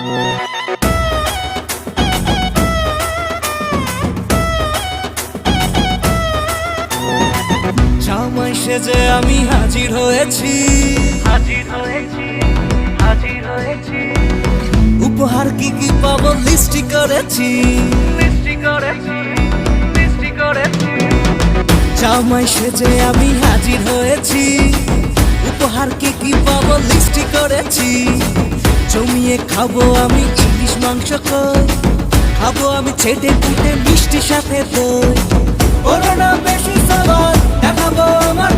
জামাই সেজে আমি হাজির হয়েছি, উপহার কি কি পাবো লিস্টি করেছি। জামাই সেজে আমি হাজির হয়েছি, উপহার কি কি পাবো লিস্টি করেছি। জমিয়ে খাবো আমি ইলিশ মাংস কই, খাবো আমি ছেটে পুটে মিষ্টি সাথে দই। ওরা না বেশি সবার দেখাবো আমার